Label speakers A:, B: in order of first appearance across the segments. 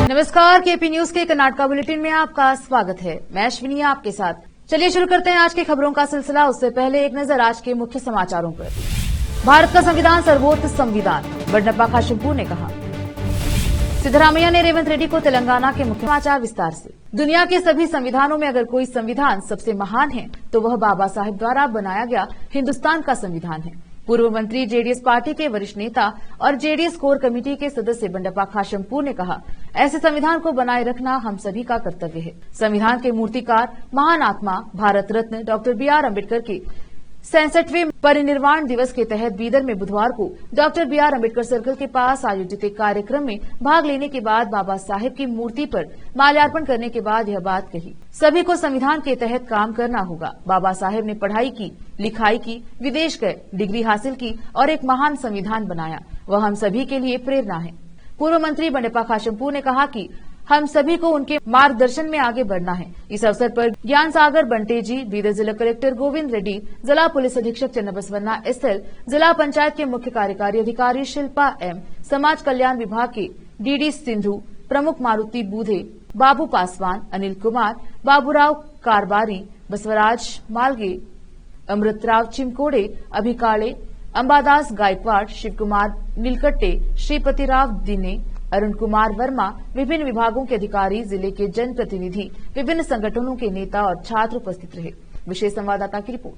A: नमस्कार, KP news के Karnataka bulletin में आपका स्वागत है। मैं अश्विनी आपके साथ। चलिए शुरू करते हैं आज की खबरों का सिलसिला। उससे पहले एक नजर आज के मुख्य समाचारों पर। भारत का संविधान सर्वोच्च संविधान, बडनप्पा काशेमपुर ने कहा। सिद्धरामैया ने रेवंत रेड्डी को तेलंगाना के मुख्य समाचार विस्तार से। दुनिया के सभी संविधानों में अगर कोई संविधान सबसे महान है तो वह बाबा साहेब द्वारा बनाया गया हिंदुस्तान का संविधान है। पूर्व मंत्री जेडीएस पार्टी के वरिष्ठ नेता और जेडीएस कोर कमेटी के सदस्य बडनप्पा काशेमपुर ने कहा, ऐसे संविधान को बनाए रखना हम सभी का कर्तव्य है। संविधान के मूर्तिकार महान आत्मा भारत रत्न डॉक्टर बीआर अम्बेडकर के 67वें परिनिर्वाण दिवस के तहत बीदर में बुधवार को डॉक्टर बीआर अम्बेडकर सर्कल के पास आयोजित एक कार्यक्रम में भाग लेने के बाद बाबा साहेब की मूर्ति पर माल्यार्पण करने के बाद यह बात कही। सभी को संविधान के तहत काम करना होगा। बाबा साहेब ने पढ़ाई की, लिखाई की, विदेश गए, डिग्री हासिल की और एक महान संविधान बनाया। वह हम सभी के लिए प्रेरणा है। पूर्व मंत्री बडनप्पा काशेमपुर ने कहा कि हम सभी को उनके मार्गदर्शन में आगे बढ़ना है। इस अवसर पर ज्ञान सागर बंटेजी, बीदर जिला कलेक्टर गोविंद रेड्डी, जिला पुलिस अधीक्षक चन्नबसवन्ना एसएल, जिला पंचायत के मुख्य कार्यकारी अधिकारी शिल्पा एम, समाज कल्याण विभाग के डीडी सिंधु, प्रमुख मारुति बूधे, बाबू पासवान, अनिल कुमार, बाबूराव कारबारी, बसवराज मालगे, अमृतराव चिमकोड़े, अभिकाड़े, अंबादास गायकवाड़, शिव कुमार नीलकट्टे, श्रीपतिराव दिने, अरुण कुमार वर्मा, विभिन्न विभागों के अधिकारी, जिले के जनप्रतिनिधि, विभिन्न संगठनों के नेता और छात्र उपस्थित रहे। विशेष संवाददाता की रिपोर्ट।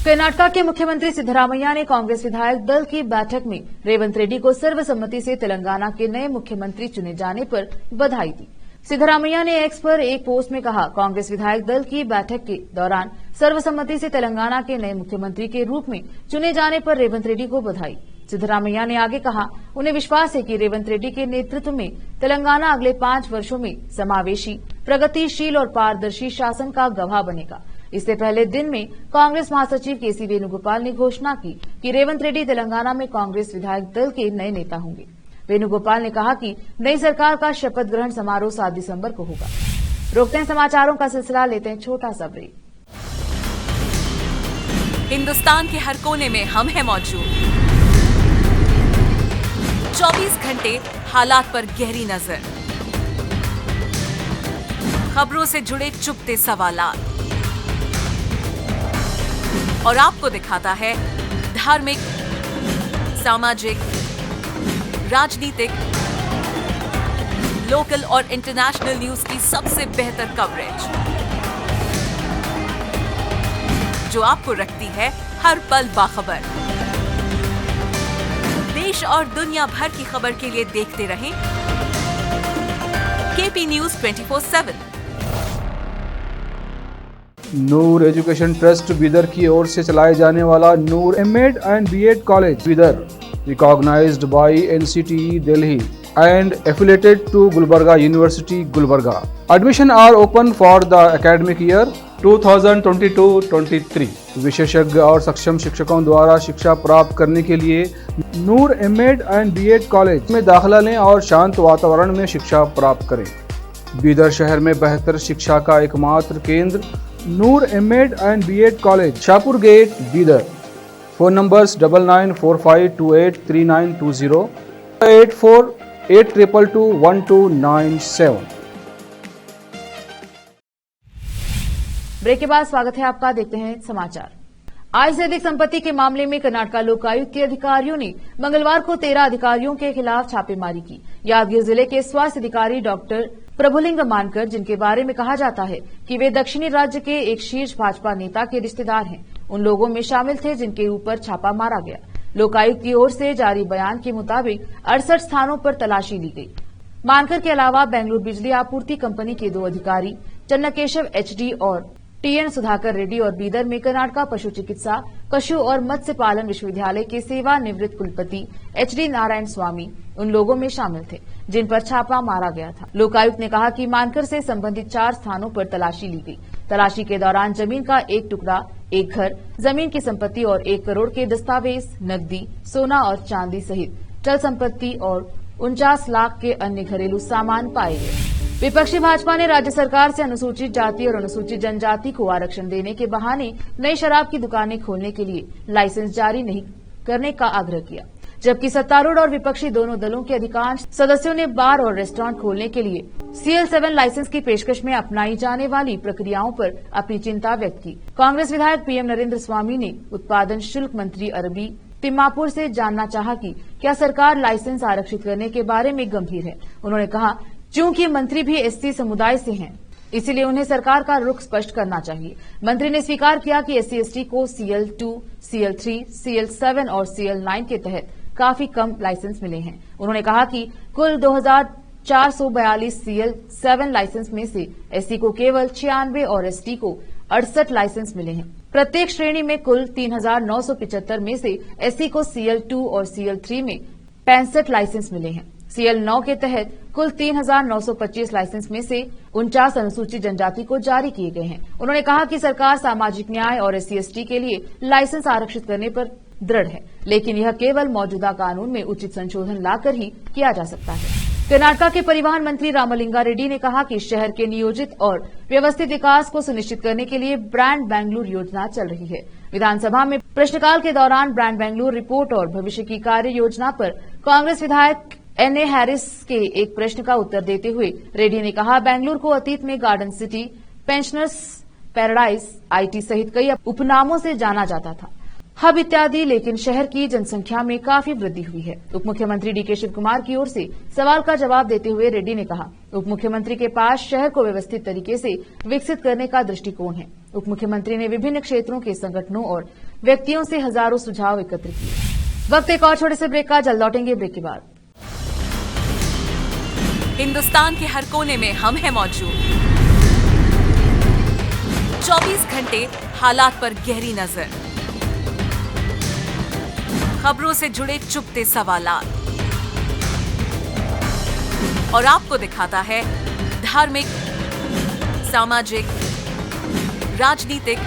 A: कर्नाटका के मुख्यमंत्री सिद्धरामैया ने कांग्रेस विधायक दल की बैठक में रेवंत रेड्डी को सर्वसम्मति से तेलंगाना के नए मुख्यमंत्री चुने जाने पर बधाई दी। सिद्धरामैया ने एक्स पर एक पोस्ट में कहा, कांग्रेस विधायक दल की बैठक के दौरान सर्वसम्मति से तेलंगाना के नए मुख्यमंत्री के रूप में चुने जाने पर रेवंत रेड्डी को बधाई। सिद्धरामैया ने आगे कहा, उन्हें विश्वास है कि रेवंत रेड्डी के नेतृत्व में तेलंगाना अगले 5 वर्षों में समावेशी, प्रगतिशील और पारदर्शी शासन का गवाह बनेगा। इससे पहले दिन में कांग्रेस महासचिव केसी वेणुगोपाल ने घोषणा की कि रेवंत रेड्डी तेलंगाना में कांग्रेस विधायक दल के नए नेता होंगे। वेणुगोपाल ने कहा कि नई सरकार का शपथ ग्रहण समारोह 7 दिसंबर को होगा। रोकते हैं समाचारों का सिलसिला, लेते हैं छोटा सा ब्रेक।
B: हिंदुस्तान के हर कोने में हम हैं मौजूद। 24 घंटे हालात पर गहरी नजर, खबरों से जुड़े चुपते सवालात और आपको दिखाता है धार्मिक, सामाजिक, राजनीतिक, लोकल और इंटरनेशनल न्यूज की सबसे बेहतर कवरेज जो आपको रखती है हर पल बाखबर। देश और दुनिया भर की खबर के लिए देखते रहें KP news 24/7।
C: Noor education trust Bidar की ओर से चलाए जाने वाला Noor MEd and BEd college Bidar, recognized by NCTE Delhi and affiliated to Gulbarga University, Gulbarga. Admission are open for the academic year 2022-23. विशेषज्ञ और सक्षम शिक्षकों द्वारा शिक्षा प्राप्त करने के लिए नूर एमएड एंड बीएड कॉलेज में दाखिला लें और शांत वातावरण में शिक्षा प्राप्त करें। बीदर शहर में बेहतर शिक्षा का एकमात्र केंद्र Noor MEd and BEd college, Shahpur gate, Bidar. Phone numbers 9945283920, 8482221297।
A: Break के बाद स्वागत है आपका। देखते हैं समाचार। आय से अधिक संपत्ति के मामले में कर्नाटका लोकायुक्त के अधिकारियों ने मंगलवार को 13 अधिकारियों के खिलाफ छापेमारी की। यादगीर जिले के स्वास्थ्य अधिकारी डॉक्टर प्रभुलिंग मानकर, जिनके बारे में कहा जाता है कि वे दक्षिणी राज्य के एक शीर्ष भाजपा नेता के रिश्तेदार हैं, उन लोगों में शामिल थे जिनके ऊपर छापा मारा गया। लोकायुक्त की ओर से जारी बयान के मुताबिक 68 स्थानों पर तलाशी ली गई। मानकर के अलावा बेंगलुरु बिजली आपूर्ति कंपनी के 2 अधिकारी चन्नकेशव एचडी और टीएन सुधाकर रेड्डी और बीदर में कर्नाटका पशु चिकित्सा, पशु और मत्स्य पालन विश्वविद्यालय के सेवानिवृत्त कुलपति एचडी नारायण स्वामी उन लोगों में शामिल थे जिन पर छापा मारा गया था। लोकायुक्त ने कहा कि मानकर से संबंधित 4 स्थानों पर तलाशी ली गई। तलाशी के दौरान जमीन का एक टुकड़ा, एक घर, जमीन की संपत्ति और 1 करोड़ के दस्तावेज, नकदी, सोना और चांदी सहित चल संपत्ति और 49 लाख के अन्य घरेलू सामान पाए गए। विपक्षी भाजपा ने राज्य सरकार से अनुसूचित जाति और अनुसूचित जनजाति को आरक्षण देने के बहाने नई शराब की दुकानें खोलने के लिए लाइसेंस जारी नहीं करने का आग्रह किया। जबकि सत्तारूढ़ और विपक्षी दोनों दलों के अधिकांश सदस्यों ने बार और रेस्टोरेंट खोलने के लिए CL7 लाइसेंस की पेशकश में अपनाई जाने वाली प्रक्रियाओं पर अपनी चिंता व्यक्त की। कांग्रेस विधायक PM नरेंद्र स्वामी ने उत्पादन शुल्क मंत्री अरबी तिम्मापुर से जानना चाहा कि क्या सरकार लाइसेंस आरक्षित करने के बारे में गंभीर है। उन्होंने कहा, चूंकि मंत्री भी SC समुदाय से हैं, इसलिए उन्हें सरकार का रुख स्पष्ट करना चाहिए। मंत्री ने स्वीकार किया कि SC/ST को CL2, CL3, CL7 और CL9 के तहत काफी कम लाइसेंस मिले हैं। उन्होंने कहा कि कुल 2442 CL7 लाइसेंस में से SC को केवल 96 और ST को 68 लाइसेंस मिले हैं। प्रत्येक श्रेणी में कुल 3975 में से SC को CL2 और CL3 में 65 लाइसेंस मिले हैं। CL9 के तहत कुल 3925 लाइसेंस में से 49 अनुसूचित जनजाति को जारी किए गए हैं। उन्होंने कहा कि सरकार सामाजिक न्याय और SC/ST के लिए लाइसेंस आरक्षित करने पर दृढ़ है, लेकिन यह केवल मौजूदा कानून में उचित संशोधन लाकर ही किया जा सकता है। कर्नाटक के परिवहन मंत्री रामलिंगा रेड्डी ने कहा कि शहर के नियोजित और व्यवस्थित विकास को सुनिश्चित करने के लिए ब्रांड बेंगलुरु योजना चल रही है। विधानसभा में प्रश्नकाल के दौरान ब्रांड बेंगलुरु रिपोर्ट और भविष्य की कार्य योजना पर कांग्रेस विधायक NA हैरिस के एक प्रश्न का उत्तर देते हुए रेड्डी ने कहा, बेंगलुरु को अतीत में garden city, pensioners paradise, IT सहित कई उपनामों से जाना जाता था, हब इत्यादि, लेकिन शहर की जनसंख्या में काफी वृद्धि हुई है। उप मुख्यमंत्री DK शिव कुमार की ओर से सवाल का जवाब देते हुए रेड्डी ने कहा, उप मुख्यमंत्री के पास शहर को व्यवस्थित तरीके से विकसित करने का दृष्टिकोण है। उप मुख्यमंत्री ने विभिन्न क्षेत्रों के संगठनों और व्यक्तियों से हजारों सुझाव एकत्र किए। वक्त एक और छोटे से ब्रेक का, जल्द लौटेंगे ब्रेक के बाद।
B: हिंदुस्तान के हर कोने में हम हैं मौजूद। 24 घंटे हालात पर गहरी नजर, खबरों से जुड़े चुपते सवालात, और आपको दिखाता है धार्मिक, सामाजिक, राजनीतिक,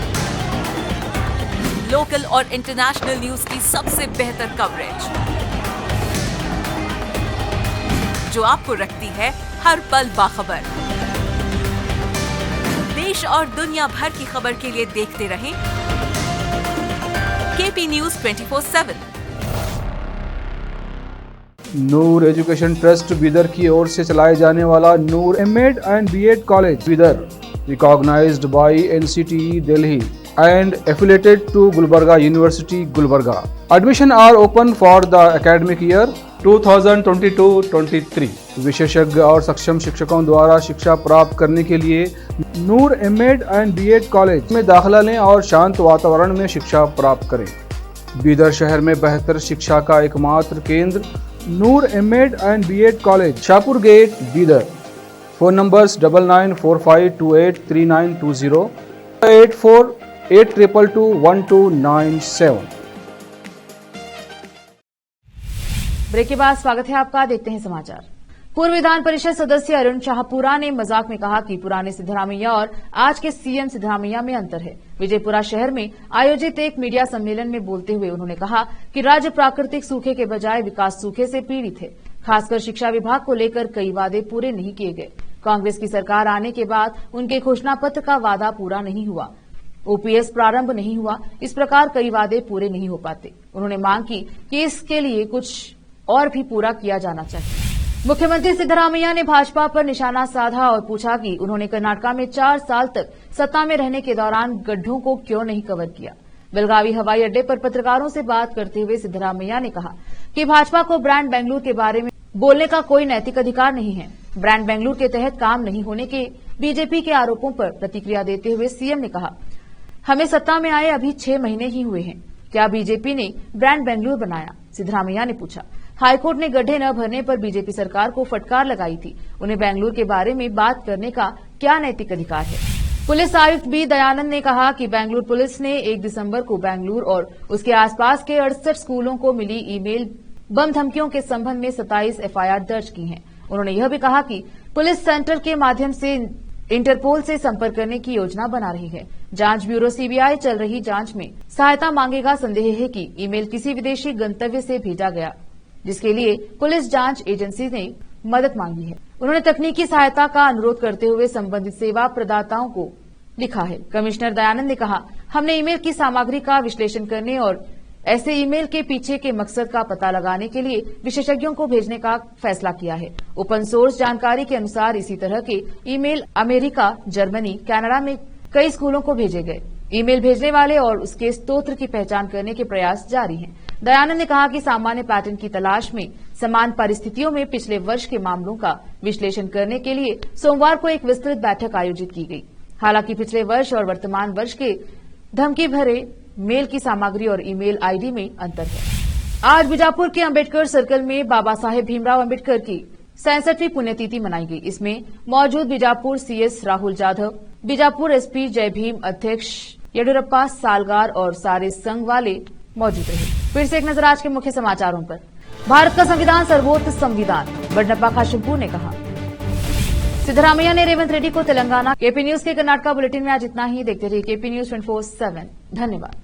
B: लोकल और इंटरनेशनल न्यूज की सबसे बेहतर कवरेज, जो आपको रखती है हर पल बाखबर। देश और दुनिया भर की खबर के लिए देखते रहें KP News 24/7।
C: Noor education trust Bidar की ओर से चलाए जाने वाला नूर M.Ed and B.Ed college Bidar, recognized by NCTE Delhi and affiliated to Gulbarga University, Gulbarga. Admission are open for the academic year 2022-23। विशेषज्ञ और सक्षम शिक्षकों द्वारा शिक्षा प्राप्त करने के लिए नूर M.Ed and B.Ed कॉलेज में दाखिला लें और शांत वातावरण में शिक्षा प्राप्त करें। बीदर शहर में बेहतर शिक्षा का एकमात्र केंद्र Noor M.Ed and B.Ed college, Shahpur gate, Bidar. Phone numbers 9945283920, 8482221297।
A: Break के बाद स्वागत है आपका, देखते हैं समाचार। पूर्व विधान परिषद सदस्य अरुण शाहपुरा ने मजाक में कहा कि पुराने सिद्धरामैया और आज के CM सिद्धरामैया में अंतर है। विजयपुरा शहर में आयोजित एक मीडिया सम्मेलन में बोलते हुए उन्होंने कहा कि राज्य प्राकृतिक सूखे के बजाय विकास सूखे से पीड़ित है। खासकर शिक्षा विभाग को लेकर कई वादे पूरे नहीं किए गए। कांग्रेस की सरकार आने के बाद उनके घोषणा पत्र का वादा पूरा नहीं हुआ, OPS प्रारंभ नहीं हुआ, इस प्रकार कई वादे पूरे नहीं हो पाते। उन्होंने मांग की कि इसके लिए कुछ और भी पूरा किया जाना चाहिए। मुख्यमंत्री सिद्धरामैया ने भाजपा पर निशाना साधा और पूछा कि उन्होंने कर्नाटक में 4 साल तक सत्ता में रहने के दौरान गड्ढों को क्यों नहीं कवर किया। बेलगावी हवाई अड्डे पर पत्रकारों से बात करते हुए सिद्धरामैया ने कहा कि भाजपा को ब्रांड बेंगलुरु के बारे में बोलने का कोई नैतिक अधिकार नहीं है। ब्रांड बेंगलुरु के तहत काम नहीं होने के बीजेपी के आरोपों पर प्रतिक्रिया देते हुए CM ने कहा, हमें सत्ता में आए अभी 6 महीने ही हुए हैं, क्या बीजेपी ने ब्रांड बेंगलुरु बनाया? सिद्धरामैया ने पूछा। हाईकोर्ट ने गड्ढे न भरने पर बीजेपी सरकार को फटकार लगाई थी, उन्हें बेंगलुरु के बारे में बात करने का क्या नैतिक अधिकार है? पुलिस आयुक्त B दयानंद ने कहा कि बेंगलुरु पुलिस ने 1 दिसंबर को बेंगलुरु और उसके आसपास के 68 स्कूलों को मिली ईमेल बम धमकियों के संबंध में 27 FIR दर्ज की हैं। उन्होंने यह भी कहा कि पुलिस सेंटर के माध्यम से इंटरपोल से संपर्क करने की योजना बना रही है। जांच ब्यूरो CBI चल रही जांच में सहायता मांगेगा। संदेह है कि ईमेल किसी विदेशी गंतव्य से भेजा गया, जिसके लिए पुलिस जांच एजेंसी ने मदद मांगी है। उन्होंने तकनीकी सहायता का अनुरोध करते हुए संबंधित सेवा प्रदाताओं को लिखा है। कमिश्नर दयानंद ने कहा, हमने ईमेल की सामग्री का विश्लेषण करने और ऐसे ईमेल के पीछे के मकसद का पता लगाने के लिए विशेषज्ञों को भेजने का फैसला किया है। ओपन सोर्स जानकारी के अनुसार इसी तरह के ईमेल अमेरिका, जर्मनी, कनाडा में कई स्कूलों को भेजे गए। ईमेल भेजने वाले और उसके स्रोत की पहचान करने के प्रयास जारी हैं। दयानंद ने कहा कि सामान्य पैटर्न की तलाश में समान परिस्थितियों में पिछले वर्ष के मामलों का विश्लेषण करने के लिए सोमवार को एक विस्तृत बैठक आयोजित की गई। हालांकि पिछले वर्ष और वर्तमान वर्ष के धमकी भरे मेल की सामग्री और ईमेल आईडी में अंतर है। आज बीजापुर के अंबेडकर सर्कल में बाबा साहेब भीमराव अंबेडकर की 67वीं पुण्यतिथि मनाई गई। इसमें मौजूद बीजापुर सीएस राहुल जाधव, बीजापुर एसपी जय भीम, अध्यक्ष येडियुरप्पा, सालगार और सारे संघ वाले मौजूद रहे। फिर से एक नजर आज के मुख्य समाचारों पर। भारत का संविधान सर्वोच्च संविधान, बडनप्पा काशेमपुर ने कहा। सिद्धरामैया ने रेवंत रेड्डी को तेलंगाना। केपी न्यूज के कर्नाटका बुलेटिन में आज इतना ही। देखते रहिए केपी न्यूज 24/7। धन्यवाद।